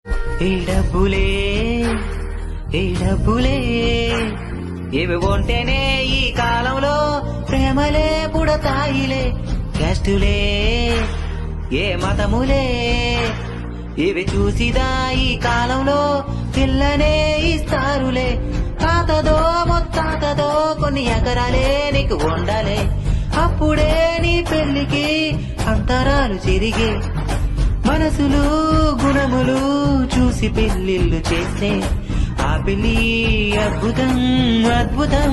ఈ డబ్బులే ఇవి కొంటేనే ఈ కాలంలో ప్రేమలే పుడతాయిలే. క్యాస్టులే ఏ మతములే ఇవి చూసిదా ఈ కాలంలో పిల్లనే ఇస్తారులే. తాతదో ముత్తాతదో కొన్ని ఎకరాలే నీకు ఉండాలే. అప్పుడే నీ పెళ్లికి అంతరాలు చెరిగే. మనసులు గుణములు చూసి పెళ్లిళ్ళు చేస్తే ఆ పెళ్లి అద్భుతం అద్భుతం.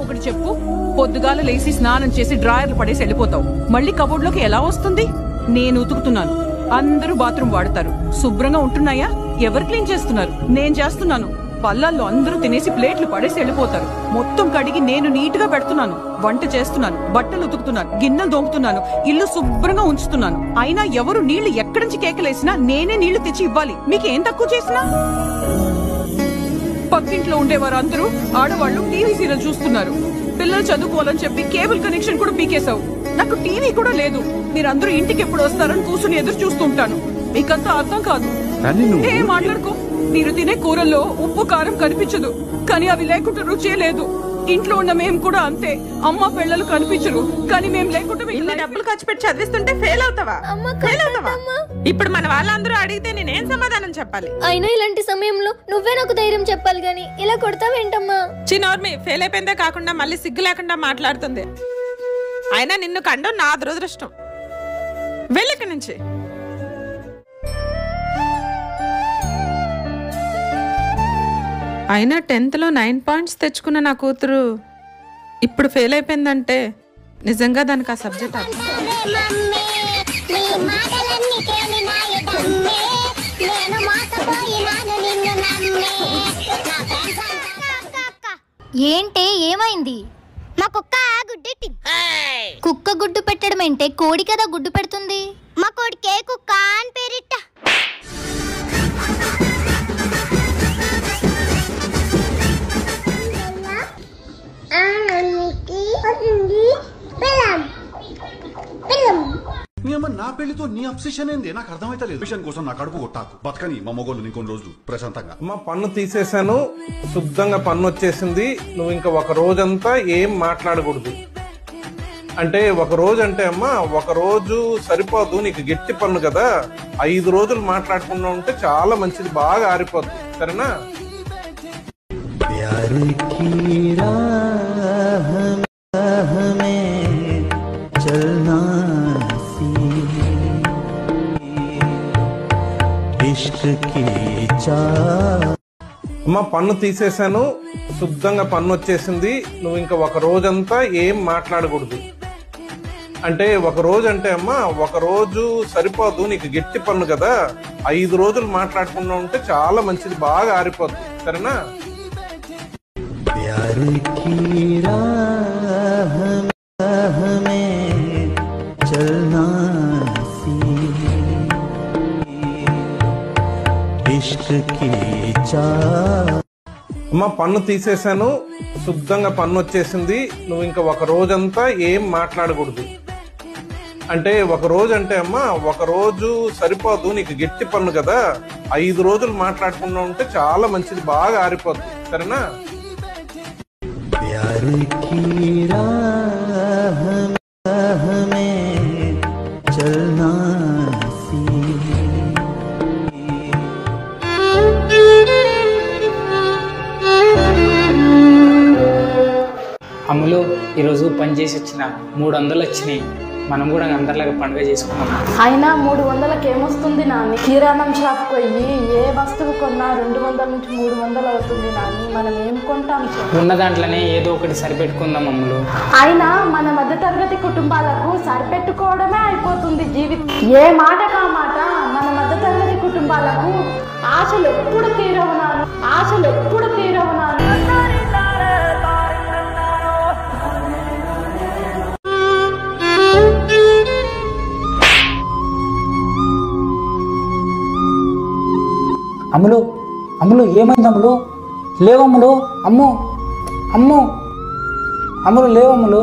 ఒకటి చెప్పు, పొద్దుగాల లేసి స్నానం చేసి డ్రాయర్లు పడేసి వెళ్ళిపోతావు. మళ్ళీ కబోర్డ్లోకి ఎలా వస్తుంది? నేను ఉతుకుతున్నాను, అందరూ బాత్రూమ్ వాడతారు. శుభ్రంగా ఉంటున్నాయా? ఎవరు క్లీన్ చేస్తున్నారు? నేను చేస్తున్నాను. పళ్ళల్లో అందరూ తినేసి ప్లేట్లు పడేసి వెళ్ళిపోతారు. మొత్తం కడిగి నేను నీట్ గా పెడుతున్నాను. వంట చేస్తున్నాను, బట్టలు ఉతుకుతున్నాను, గిన్నెలు దోముతున్నాను, ఇల్లు శుభ్రంగా ఉంచుతున్నాను. అయినా ఎవరు నీళ్లు ఎక్కడి నుంచి కేకలేసినా నేనే నీళ్లు తెచ్చి ఇవ్వాలి. మీకేం తక్కువ చేసినా? పక్కింట్లో ఉండేవారు అందరూ ఆడవాళ్లు టీవీ సీరియల్ చూస్తున్నారు. పిల్లలు చదువుకోవాలని చెప్పి కేబుల్ కనెక్షన్ కూడా పీకేశావు. నాకు టీవీ కూడా లేదు. మీరందరూ ఇంటికి ఎప్పుడు వస్తారని కూర్చుని ఎదురు చూస్తుంటాను. మీకంతా అర్థం కాదు. ఏం మాట్లాడుకో. మీరు తినే కూరల్లో ఉప్పు కారం కనిపించదు, కానీ అవి లేకుండా రుచే లేదు. ఇంట్లో ఉన్న మేము కూడా అంతే. అమ్మ పిల్లలు కనిపించరు, కానీ మేము లేకుండా ఇన్ని డబ్బులు ఖర్చు పెట్టి చదివిస్తుంటే ఫెయిల్ అవుతావా? ఇప్పుడు మన వాళ్ళందరూ అడిగితే నేనేం సమాధానం చెప్పాలి? అయినా ఇలాంటి సమయంలో నువ్వే నాకు ధైర్యం చెప్పాలి గాని ఇలా కొడతావేంటమ్మా? చిన్నోర్మి ఫెయిల్ అయిపోయిందే కాకుండా మళ్ళీ సిగ్గు లేకుండా మాట్లాడుతుంది. అయినా నిన్ను కండం నా దురదృష్టం. వెళ్ళిక్కడి నుంచి. అయినా 10th లో 9 పాయింట్స్ తెచ్చుకున్న నా కూతురు ఇప్పుడు ఫెయిల్ అయిపోయిందంటే నిజంగా దానికి ఆ సబ్జెక్ట్ ఏంటే ఏమైంది? మా కుక్క గుడ్డెట్టి. కుక్క గుడ్డు పెట్టడం ఏంటే? కోడి కదా గుడ్డు పెడుతుంది. మా కోడికే కుక్క అని పేరిట్ట. నా పెళ్లితో నీ అబ్సెషన్ ఏంది? నాకు అర్థమైతే లేదు. విషయం కోసం నా కడుపు కొట్టాకు. బతకని మా మొగోళ్ళు ఇంకొన్ని రోజులు ప్రశాంతంగా. అమ్మ పన్ను తీసేశాను, శుద్ధంగా పన్ను వచ్చేసింది. నువ్వు ఇంకా ఒక రోజంతా ఏం మాట్లాడకూడదు. అంటే ఒక రోజు అంటే అమ్మ ఒక రోజు సరిపోదు, నీకు గట్టి పన్ను కదా. 5 రోజులు మాట్లాడకుండా ఉంటే చాలా మంచిది, బాగా ఆరిపోద్ది. సరేనా? అమ్మ పన్ను తీసేశాను, శుద్ధంగా పన్ను వచ్చేసింది. నువ్వు ఇంకా ఒక రోజంతా ఏం మాట్లాడకూడదు. అంటే ఒక రోజు అంటే అమ్మ ఒక రోజు సరిపోదు, నీకు గట్టి పన్ను కదా. 5 రోజులు మాట్లాడకుండా ఉంటే చాలా మంచిది, బాగా ఆరిపోద్ది. సరేనా? అమ్మ పన్ను తీసేశాను, శుద్ధంగా పన్ను వచ్చేసింది. నువ్వు ఇంకా ఒక రోజంతా ఏం మాట్లాడకూడదు. అంటే ఒక రోజు అంటే అమ్మ ఒక రోజు సరిపోదు, నీకు గట్టి పన్ను కదా. 5 రోజులు మాట్లాడకుండా ఉంటే చాలా మంచిది, బాగా ఆరిపోద్ది. సరేనా? అమ్ములు ఈరోజు పని చేసి వచ్చిన 300 వచ్చినాయి. మనం కూడా అందరిలాగా పండుగ చేసుకున్నాం. అయినా 300కి ఏమొస్తుంది నాని? కిరాణం షాప్ పోయి ఏ వస్తువు కొన్నా 200 నుంచి 300 అవుతుంది నాని. మనం ఏం కొంటాం? ఉన్న దాంట్లోనే ఏదో ఒకటి సరిపెట్టుకుందాం అమ్ములు. అయినా మన మధ్యతరగతి కుటుంబాలకు సరిపెట్టుకోవడమే అయిపోతుంది జీవితం. ఏ మాట కా మాట మన మధ్యతరగతి కుటుంబాలకు ఆశలు ఎప్పుడు తీరవు నాను, ఆశలు ఎప్పుడు తీరవు నాను. అమ్ములు అమ్ములు ఏమైంది అమ్ములు? లేవమ్ములు. అమ్ము అమ్ము అమ్ములు లేవమ్ములు.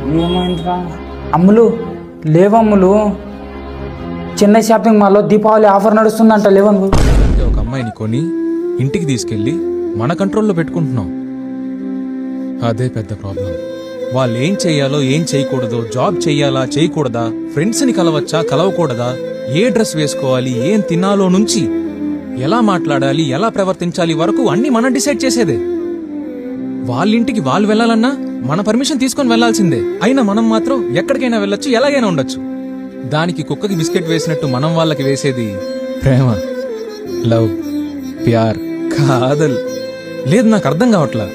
ఏమైందిరా? అమ్ములు లేవమ్ములు, చెన్నై షాపింగ్ మాల్లో దీపావళి ఆఫర్ నడుస్తుందంట, లేవమ్ము. ఒక అమ్మాయిని కొని ఇంటికి తీసుకెళ్ళి మన కంట్రోల్లో పెట్టుకుంటున్నాం. అదే పెద్ద ప్రాబ్లం. వాళ్ళు ఏం చెయ్యాలో ఏం చేయకూడదో, జాబ్ చెయ్యాలా చేయకూడదా, ఫ్రెండ్స్ని కలవచ్చా కలవకూడదా, ఏ డ్రెస్ వేసుకోవాలి, ఏం తినాలో నుంచి ఎలా మాట్లాడాలి, ఎలా ప్రవర్తించాలి వరకు అన్ని మనం డిసైడ్ చేసేదే. వాళ్ళింటికి వాళ్ళు వెళ్ళాలన్నా మన పర్మిషన్ తీసుకొని వెళ్లాల్సిందే. అయినా మనం మాత్రం ఎక్కడికైనా వెళ్ళొచ్చు, ఎలాగైనా ఉండొచ్చు. దానికి కుక్కకి బిస్కెట్ వేసినట్టు మనం వాళ్ళకి వేసేది ప్రేమ, లవ్, ప్యార్, కాదల్. లేదు, నాకు అర్థం కావట్లా.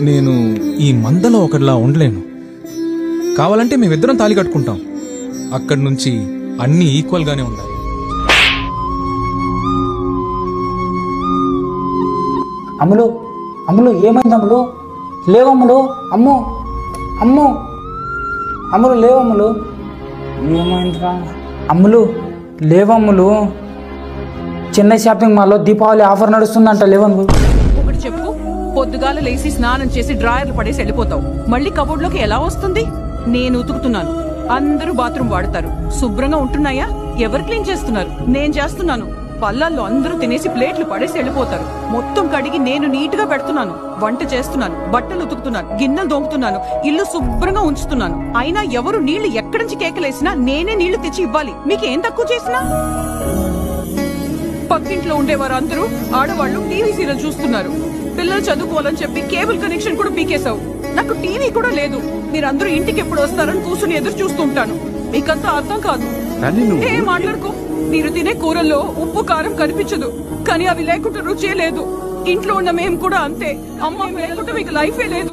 నేను ఈ మందలో ఒకటిలా ఉండలేను. కావాలంటే మేమిద్దరం తాళి కట్టుకుంటాం. అక్కడి నుంచి అన్నీ ఈక్వల్గానే ఉండాలి. అమ్ములు అమ్ములు ఏమైంది అమ్ములు? లేవమ్ములు, అమ్ము అమ్ము అమ్ములు లేవమ్ములు. ఏమైందిరా? అమ్ములు లేవమ్ములు, చెన్నై షాపింగ్ మాల్లో దీపావళి ఆఫర్ నడుస్తుందంట, లేవమ్ము. ఒకటి చెప్పు, పొద్దుగాల లేసి స్నానం చేసి డ్రాయర్లు పడేసి వెళ్ళిపోతావు. మళ్ళీ కబోర్డ్లోకి ఎలా వస్తుంది? నేను ఉతుకుతున్నాను, అందరూ బాత్రూమ్ వాడతారు. శుభ్రంగా ఉంటున్నాయా? ఎవరు క్లీన్ చేస్తున్నారు? నేను చేస్తున్నాను. పళ్ళల్లో అందరూ తినేసి ప్లేట్లు పడేసి వెళ్ళిపోతారు. మొత్తం కడిగి నేను నీట్ గా పెడుతున్నాను. వంట చేస్తున్నాను, బట్టలు ఉతుకుతున్నాను, గిన్నెలు దోముతున్నాను, ఇల్లు శుభ్రంగా ఉంచుతున్నాను. అయినా ఎవరు నీళ్లు ఎక్కడి నుంచి కేకలేసినా నేనే నీళ్లు తెచ్చి ఇవ్వాలి. మీకేం తక్కువ చేసినా? పక్కింట్లో ఉండేవారు అందరూ ఆడవాళ్లు టీవీ సీరియల్ చూస్తున్నారు. పిల్లలు చదువుకోవాలని చెప్పి కేబుల్ కనెక్షన్ కూడా పీకేశావు. నాకు టీవీ కూడా లేదు. మీరందరూ ఇంటికి ఎప్పుడు వస్తారని కూర్చుని ఎదురు చూస్తుంటాను. మీకంతా అర్థం కాదు. ఏం మాట్లాడుకో. మీరు తినే కూరల్లో ఉప్పు కారం కనిపించదు, కానీ అవి లేకుండా రుచే లేదు. ఇంట్లో ఉన్న మేము కూడా అంతే. అమ్మ లేకుండా మీకు లైఫే లేదు.